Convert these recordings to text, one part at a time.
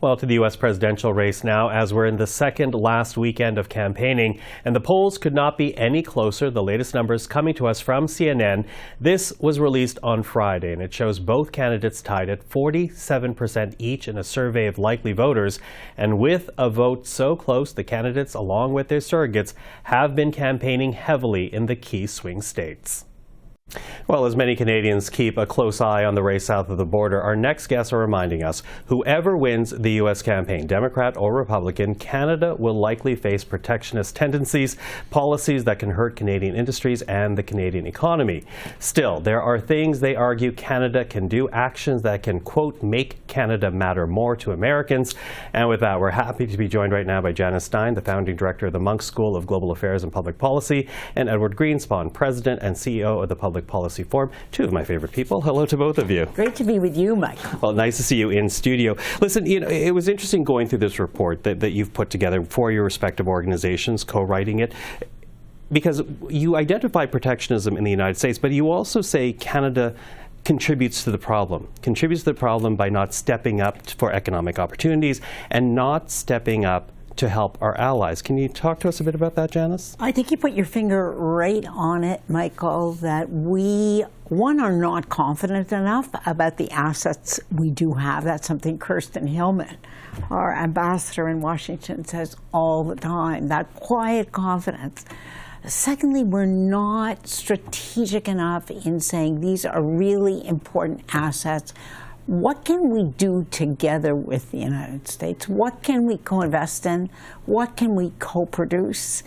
Well, to the U.S. presidential race now, as we're in the second last weekend of campaigning, and the polls could not be any closer. The latest numbers coming to us from CNN. This was released on Friday, and it shows both candidates tied at 47% each in a survey of likely voters. And with a vote so close, the candidates, along with their surrogates, have been campaigning heavily in the key swing states. Well, as many Canadians keep a close eye on the race south of the border, our next guests are reminding us whoever wins the U.S. campaign, Democrat or Republican, Canada will likely face protectionist tendencies, policies that can hurt Canadian industries and the Canadian economy. Still, there are things they argue Canada can do, actions that can, quote, make Canada matter more to Americans. And with that, we're happy to be joined right now by Janice Stein, the founding director of the Munk School of Global Affairs and Public Policy, and Edward Greenspon, president and CEO of the Public Policy Forum. Two of my favorite people. Hello to both of you. Great to be with you, Mike. Well, nice to see you in studio. Listen, it was interesting going through this report that you've put together for your respective organizations, co-writing it, because you identify protectionism in the United States, but you also say Canada contributes to the problem by not stepping up for economic opportunities and not stepping up to help our allies. Can you talk to us a bit about that, Janice? I think you put your finger right on it, Michael, that we, one, are not confident enough about the assets we do have. That's something Kirsten Hillman, our ambassador in Washington, says all the time, that quiet confidence. Secondly, we're not strategic enough in saying these are really important assets. What can we do together with the United States? What can we co-invest in? What can we co-produce?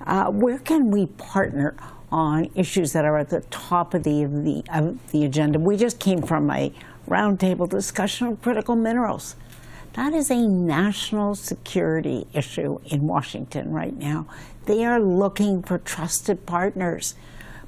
Where can we partner on issues that are at the top of the agenda? We just came from a roundtable discussion on critical minerals. That is a national security issue in Washington right now. They are looking for trusted partners,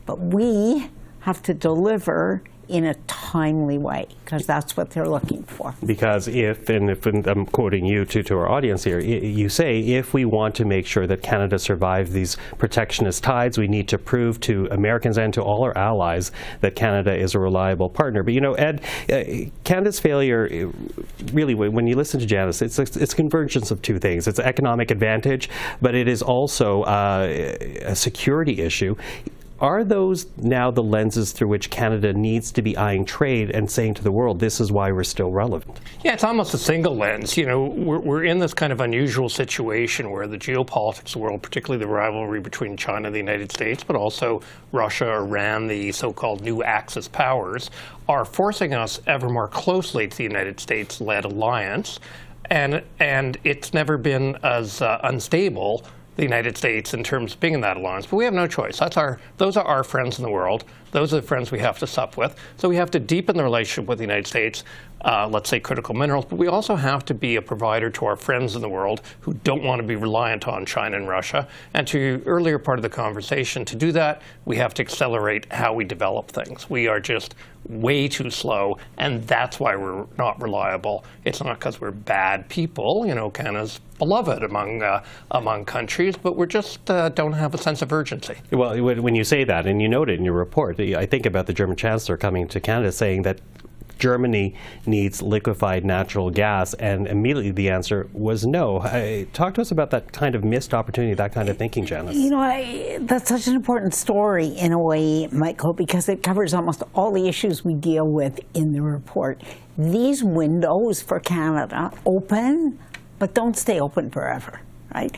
but we have to deliver in a timely way, because that's what they're looking for. Because if I'm quoting you to our audience here, you say if we want to make sure that Canada survives these protectionist tides, we need to prove to Americans and to all our allies that Canada is a reliable partner. But Ed, Canada's failure, really, when you listen to Janice, it's a convergence of two things. It's an economic advantage, but it is also a security issue. Are those now the lenses through which Canada needs to be eyeing trade and saying to the world, this is why we're still relevant? Yeah, it's almost a single lens. We're in this kind of unusual situation where the geopolitics of the world, particularly the rivalry between China and the United States, but also Russia, Iran, the so-called new Axis powers, are forcing us ever more closely to the United States-led alliance. And it's never been as unstable, the United States, in terms of being in that alliance. But we have no choice. Those are our friends in the world. Those are the friends we have to sup with. So we have to deepen the relationship with the United States, let's say critical minerals, but we also have to be a provider to our friends in the world who don't want to be reliant on China and Russia. And to your earlier part of the conversation, to do that, we have to accelerate how we develop things. We are just way too slow, and that's why we're not reliable. It's not because we're bad people. Canada's beloved among countries, but we just don't have a sense of urgency. Well, when you say that, and you note it in your report, I think about the German Chancellor coming to Canada saying that Germany needs liquefied natural gas, and immediately the answer was no. Talk to us about that kind of missed opportunity, that kind of thinking, Janice. That's such an important story in a way, Michael, because it covers almost all the issues we deal with in the report. These windows for Canada open, but don't stay open forever, right?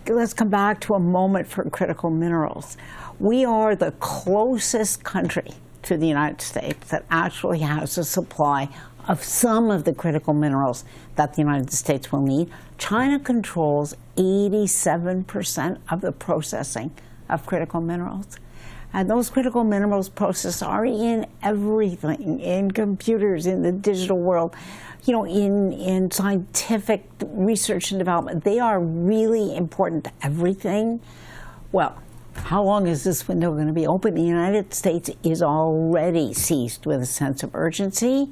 Let's come back to a moment for critical minerals. We are the closest country to the United States that actually has a supply of some of the critical minerals that the United States will need. China controls 87% of the processing of critical minerals. And those critical minerals processed are in everything, in computers, in the digital world, in scientific research and development. They are really important to everything. Well, how long is this window going to be open? The United States is already seized with a sense of urgency.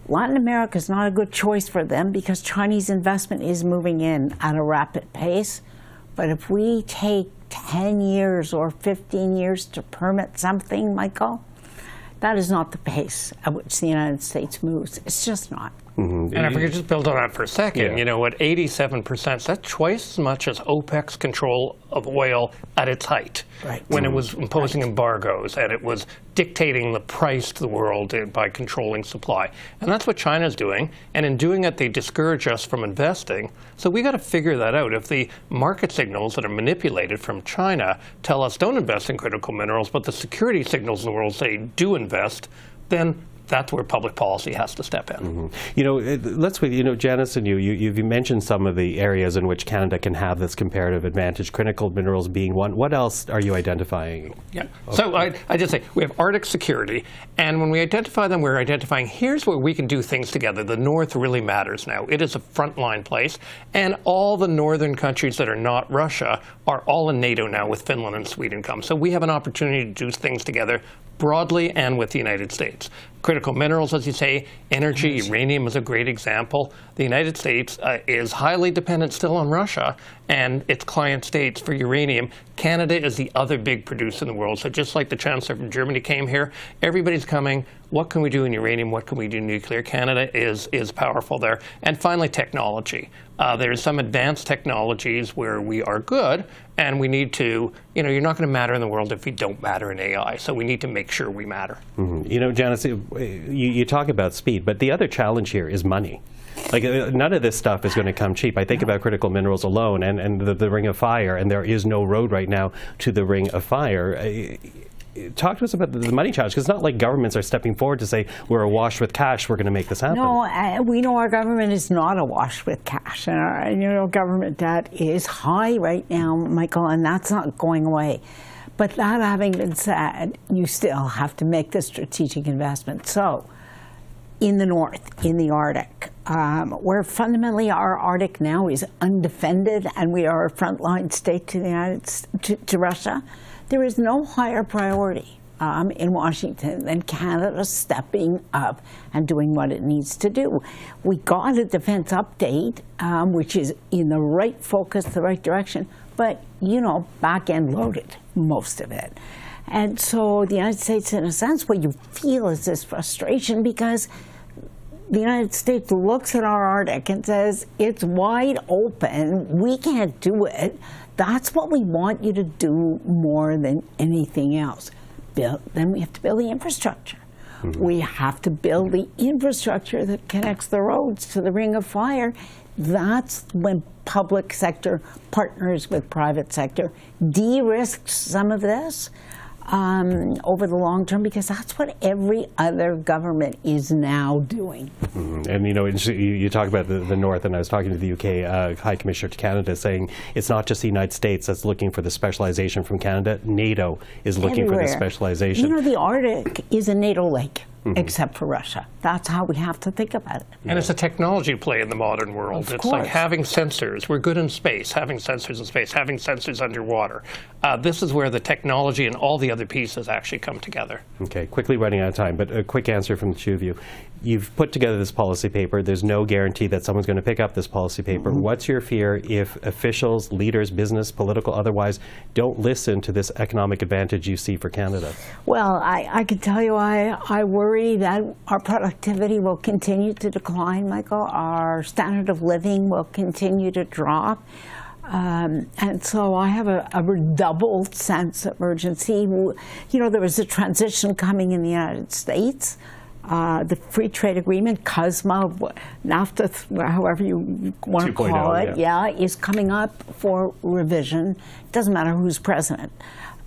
Latin America is not a good choice for them because Chinese investment is moving in at a rapid pace. But if we take 10 years or 15 years to permit something, Michael, that is not the pace at which the United States moves. It's just not. And if we could just build on that for a second, you know, at 87%, that's twice as much as OPEC's control of oil at its height, when it was imposing embargoes and it was dictating the price to the world by controlling supply. And that's what China's doing. And in doing it, they discourage us from investing. So we got to figure that out. If the market signals that are manipulated from China tell us don't invest in critical minerals, but the security signals in the world say do invest, then that's where public policy has to step in. You know, Janice and you've mentioned some of the areas in which Canada can have this comparative advantage, critical minerals being one. What else are you identifying? Yeah. Okay. So I just say we have Arctic security, and when we identify them, we're identifying here's where we can do things together. The North really matters now. It is a frontline place, and all the northern countries that are not Russia are all in NATO now, with Finland and Sweden come. So we have an opportunity to do things together broadly and with the United States. Critical minerals, as you say, energy, uranium is a great example. The United States is highly dependent still on Russia and its client states for uranium. Canada is the other big producer in the world. So just like the Chancellor from Germany came here, everybody's coming. What can we do in uranium? What can we do in nuclear? Canada is powerful there. And finally, technology. There's some advanced technologies where we are good, and we need to, you're not going to matter in the world if we don't matter in AI. So we need to make sure we matter. You know, Janice, you talk about speed, but the other challenge here is money. Like, none of this stuff is going to come cheap. I think about critical minerals alone and the Ring of Fire, and there is no road right now to the Ring of Fire. Talk to us about the money challenge, because it's not like governments are stepping forward to say, we're awash with cash, we're going to make this happen. No, we know our government is not awash with cash. And our government debt is high right now, Michael, and that's not going away. But that having been said, you still have to make the strategic investment. So, in the North, in the Arctic, where fundamentally our Arctic now is undefended and we are a frontline state to Russia, there is no higher priority in Washington than Canada stepping up and doing what it needs to do. We got a defense update, which is in the right focus, the right direction, but, back-end loaded, most of it. And so the United States, in a sense, what you feel is this frustration because the United States looks at our Arctic and says, it's wide open, we can't do it. That's what we want you to do more than anything else. Then we have to build the infrastructure. We have to build the infrastructure that connects the roads to the Ring of Fire. That's when public sector partners with private sector de-risks some of this over the long term, because that's what every other government is now doing. And you talk about the North, and I was talking to the UK High Commissioner to Canada saying it's not just the United States that's looking for the specialization from Canada. NATO is looking for the specialization. The Arctic is a NATO lake. Except for Russia. That's how we have to think about it. And it's a technology play in the modern world. It's like having sensors. We're good in space, having sensors in space, having sensors underwater. This is where the technology and all the other pieces actually come together. Okay, quickly running out of time, but a quick answer from the two of you. You've put together this policy paper. There's no guarantee that someone's going to pick up this policy paper. What's your fear if officials, leaders, business, political, otherwise, don't listen to this economic advantage you see for Canada? Well, I can tell you I worry that our productivity will continue to decline, Michael. Our standard of living will continue to drop. And so I have a redoubled sense of urgency. There was a transition coming in the United States. The free trade agreement, CUSMA, NAFTA, however you want to call it, is coming up for revision. It doesn't matter who's president.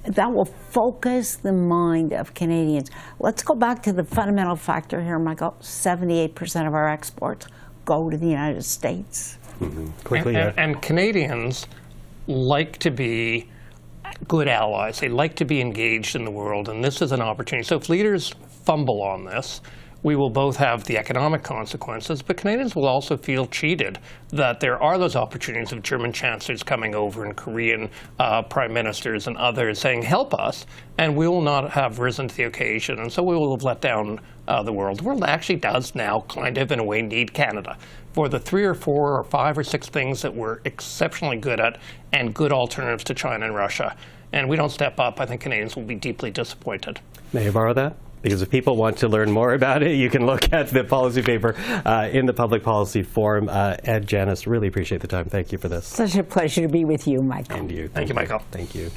That will focus the mind of Canadians. Let's go back to the fundamental factor here, Michael. 78% of our exports go to the United States. Quickly, and Canadians like to be good allies. They like to be engaged in the world, and this is an opportunity. So if leaders fumble on this, we will both have the economic consequences, but Canadians will also feel cheated that there are those opportunities of German chancellors coming over and Korean prime ministers and others saying, help us, and we will not have risen to the occasion, and so we will have let down the world. The world actually does now kind of, in a way, need Canada for the 3 or 4 or 5 or 6 things that we're exceptionally good at and good alternatives to China and Russia. And we don't step up, I think Canadians will be deeply disappointed. May I borrow that? because if people want to learn more about it, you can look at the policy paper in the Public Policy Forum. Ed, Janice, really appreciate the time. Thank you for this. Such a pleasure to be with you, Michael. And you. Thank you, Michael. Thank you.